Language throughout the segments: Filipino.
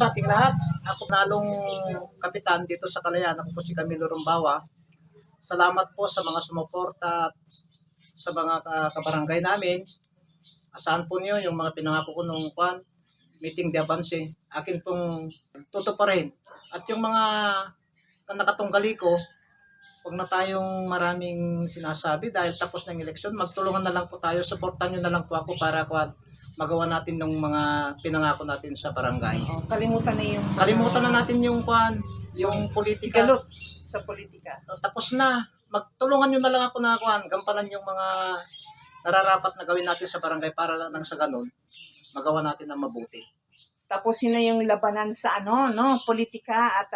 sa ating lahat. Ako nalong kapitan dito sa Kalayaan. Ako po si Camilo Rumbawa. Salamat po sa mga sumuporta at sa mga kabarangay namin. Asahan po niyo yung mga pinangako ko nung meeting de avance. Akin pong tutuparin. At yung mga nakatunggali ko, huwag na tayong maraming sinasabi dahil tapos ng eleksyon. Magtulungan na lang po tayo. Suportan nyo na lang po ako para magawa natin ng mga pinangako natin sa barangay. Oh, kalimutan na natin yung yung politika. sigalot sa politika. Tapos na. Magtulungan nyo na lang ako na gampanan yung mga nararapat na gawin natin sa barangay para lang sa ganun magawa natin ng mabuti. Tapos yun na yung labanan sa politika at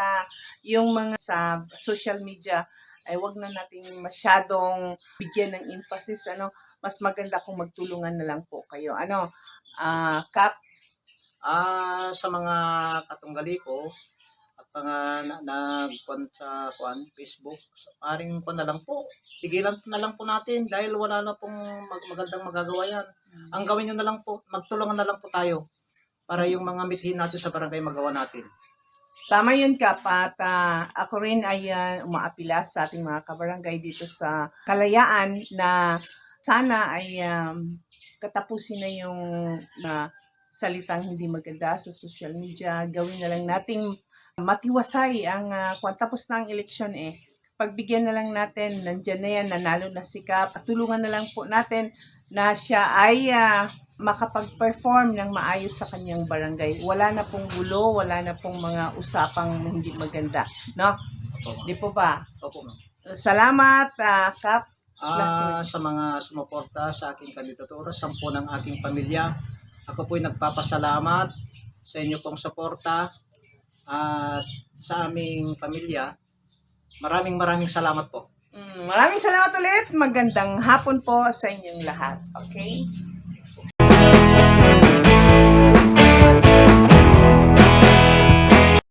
yung mga sa social media ay wag na nating masyadong bigyan ng emphasis. Mas maganda kung magtulungan na lang po kayo. Kap? Sa mga katunggali ko at mga nagkuhan sa Facebook, paring na lang po. Tigilan na lang po natin dahil wala na pong magandang magagawa yan. Ang gawin nyo na lang po, magtulungan na lang po tayo para yung mga mithin natin sa barangay magawa natin. Tama yun, Kap. At ako rin ay umaapila sa ating mga kabarangay dito sa Kalayaan na sana ay katapusin na yung salitang hindi maganda sa social media. Gawin na lang nating matiwasay ang tapos na ang eleksyon Pagbigyan na lang natin, nandyan na yan, nanalo na si Kap. At tulungan na lang po natin na siya ay makapag-perform ng maayos sa kanyang barangay. Wala na pong gulo, wala na pong mga usapang hindi maganda. No? Di po ba? Opo, ma'am. Salamat, Kap. Sa mga sumuporta sa aking kandidatura, 10 ng aking pamilya, ako po'y nagpapasalamat sa inyo pong suporta at sa aming pamilya. Maraming salamat po. Maraming salamat ulit. Magandang hapon po sa inyong lahat. Okay?